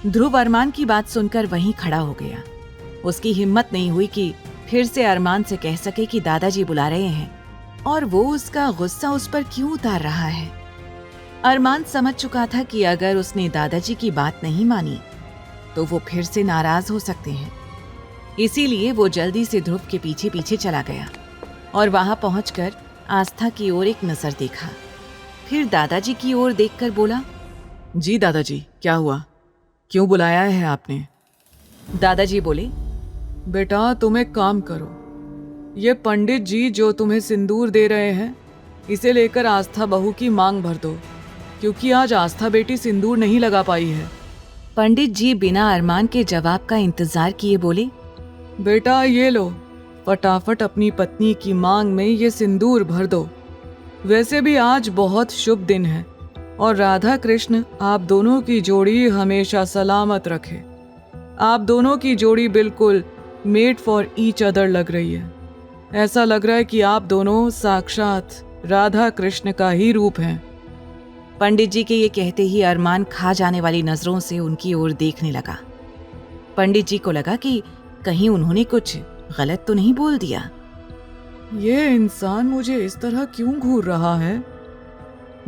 ध्रुव अरमान की बात सुनकर वहीं खड़ा हो गया। उसकी हिम्मत नहीं हुई कि फिर से अरमान से कह सके कि दादाजी बुला रहे हैं और वो उसका गुस्सा उस पर क्यों उतार रहा है। अरमान समझ चुका था कि अगर उसने दादाजी की बात नहीं मानी तो वो फिर से नाराज हो सकते हैं। इसीलिए वो जल्दी से ध्रुव के पीछे पीछे चला गया और वहां पहुंचकर आस्था की ओर एक नजर देखा। फिर दादाजी की ओर देखकर बोला, जी दादाजी, क्या हुआ? क्यों बुलाया है आपने? दादाजी बोले, बेटा तुम एक काम करो, ये पंडित जी जो तुम्हें सिंदूर दे रहे हैं इसे लेकर आस्था बहू की मांग भर दो, क्योंकि आज आस्था बेटी सिंदूर नहीं लगा पाई है। पंडित जी बिना अरमान के जवाब का इंतजार किए बोले, बेटा ये लो, फटाफट अपनी पत्नी की मांग में ये सिंदूर भर दो। वैसे भी आज बहुत शुभ दिन है और राधा कृष्ण आप दोनों की जोड़ी हमेशा सलामत रखे। आप दोनों की जोड़ी बिल्कुल मेड फॉर ईच अदर लग रही है। ऐसा लग रहा है कि आप दोनों साक्षात राधा कृष्ण का ही रूप हैं। पंडित जी के ये कहते ही अरमान खा जाने वाली नजरों से उनकी ओर देखने लगा। पंडित जी को लगा कि कहीं उन्होंने कुछ गलत तो नहीं बोल दिया। ये इंसान मुझे इस तरह क्यों घूर रहा है?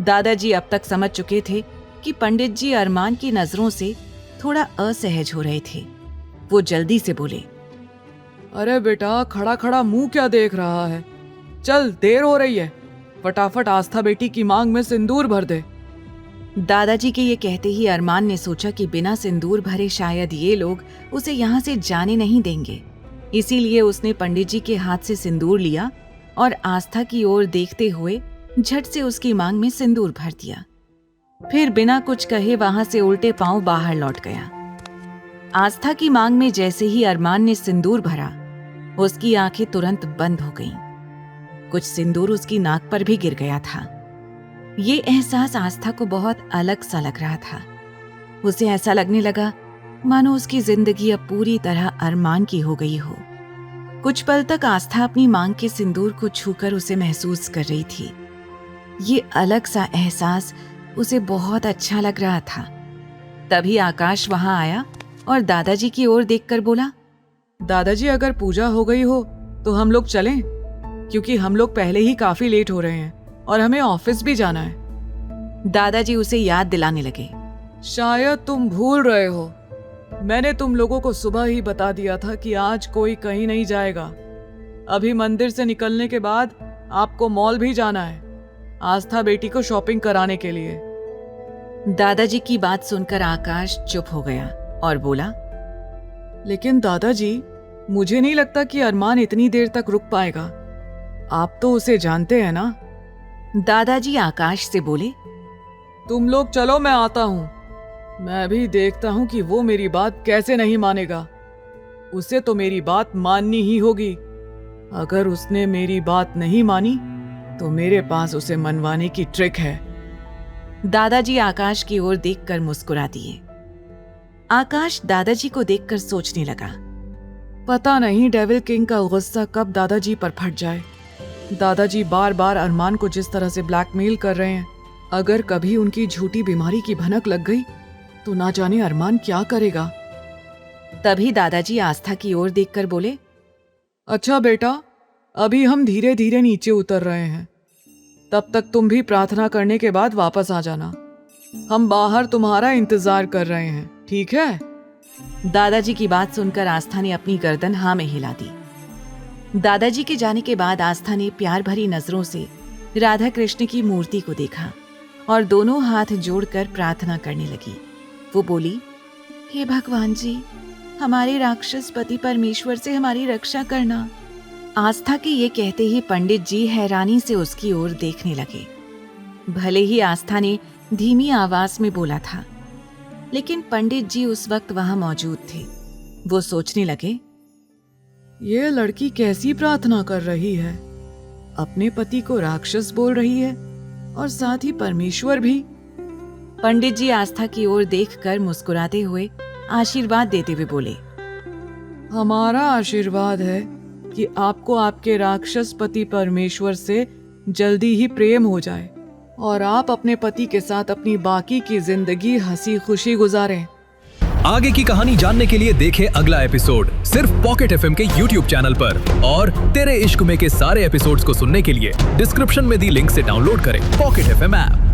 दादाजी अब तक समझ चुके थे कि पंडित जी अरमान की नजरों से थोड़ा असहज हो रहे थे। वो जल्दी से बोले, अरे बेटा खड़ा खड़ा मुंह क्या देख रहा है? चल देर हो रही है, फटाफट आस्था बेटी की मांग में सिंदूर भर दे। दादाजी के ये कहते ही अरमान ने सोचा कि बिना सिंदूर भरे शायद ये लोग उसे यहाँ से जाने नहीं देंगे। इसीलिए उसने पंडित जी के हाथ से सिंदूर लिया और आस्था की ओर देखते हुए झट से उसकी मांग में सिंदूर भर दिया। फिर बिना कुछ कहे वहां से उल्टे पांव बाहर लौट गया। आस्था की मांग में जैसे ही अरमान ने सिंदूर भरा, उसकी आंखें तुरंत बंद हो गईं। कुछ सिंदूर उसकी नाक पर भी गिर गया था। ये एहसास आस्था को बहुत अलग सा लग रहा था। उसे ऐसा लगने लगा मानो उसकी जिंदगी अब पूरी तरह अरमान की हो गई हो। कुछ पल तक आस्था अपनी मांग के सिंदूर को छूकर उसे महसूस कर रही थी। ये अलग सा एहसास उसे बहुत अच्छा लग रहा था। तभी आकाश वहां आया और दादाजी की ओर देखकर बोला, दादाजी अगर पूजा हो गई हो तो हम लोग चलें, क्योंकि हम लोग पहले ही काफी लेट हो रहे हैं और हमें ऑफिस भी जाना है। दादाजी उसे याद दिलाने लगे, शायद तुम भूल रहे हो, मैंने तुम लोगों को सुबह ही बता दिया था कि आज कोई कहीं नहीं जाएगा। अभी मंदिर से निकलने के बाद आपको मॉल भी जाना है, आस्था बेटी को शॉपिंग कराने के लिए। दादाजी की बात सुनकर आकाश चुप हो गया और बोला, लेकिन दादाजी मुझे नहीं लगता कि अरमान इतनी देर तक रुक पाएगा। आप तो उसे जानते हैं ना। दादाजी आकाश से बोले, तुम लोग चलो, मैं आता हूं। मैं भी देखता हूं कि वो मेरी बात कैसे नहीं मानेगा। उसे तो मेरी बात माननी ही होगी। अगर उसने मेरी बात नहीं मानी तो मेरे पास उसे मनवाने की ट्रिक है। दादाजी आकाश की ओर देखकर मुस्कुरा दिए। आकाश दादाजी को देखकर सोचने लगा, पता नहीं डेविल किंग का गुस्सा कब दादाजी पर फट जाए। दादाजी बार बार अरमान को जिस तरह से ब्लैकमेल कर रहे हैं, अगर कभी उनकी झूठी बीमारी की भनक लग गई तो ना जाने अरमान क्या करेगा। तभी दादाजी आस्था की ओर देखकर बोले, अच्छा बेटा, अभी हम धीरे धीरे नीचे उतर रहे हैं, तब तक तुम भी प्रार्थना करने के बाद वापस आ जाना। हम बाहर तुम्हारा इंतजार कर रहे हैं, ठीक है? दादाजी की बात सुनकर आस्था ने अपनी गर्दन हाँ में हिला दी। दादाजी के जाने के बाद आस्था ने प्यार भरी नजरों से राधा कृष्ण की मूर्ति को देखा और दोनों हाथ जोड़कर प्रार्थना करने लगी। वो बोली, हे भगवान जी, हमारे राक्षस पति परमेश्वर से हमारी रक्षा करना। आस्था के ये कहते ही पंडित जी हैरानी से उसकी ओर देखने लगे। भले ही आस्था ने धीमी आवाज में बोला था, लेकिन पंडित जी उस वक्त वहां मौजूद थे। वो सोचने लगे, ये लड़की कैसी प्रार्थना कर रही है? अपने पति को राक्षस बोल रही है और साथ ही परमेश्वर भी। पंडित जी आस्था की ओर देखकर मुस्कुराते हुए आशीर्वाद देते हुए बोले, हमारा आशीर्वाद है कि आपको आपके राक्षस पति परमेश्वर से जल्दी ही प्रेम हो जाए और आप अपने पति के साथ अपनी बाकी की जिंदगी हंसी खुशी गुजारें। आगे की कहानी जानने के लिए देखें अगला एपिसोड सिर्फ पॉकेट एफएम के यूट्यूब चैनल पर। और तेरे इश्क में के सारे एपिसोड्स को सुनने के लिए डिस्क्रिप्शन में दी लिंक से डाउनलोड करें पॉकेट एफएम ऐप।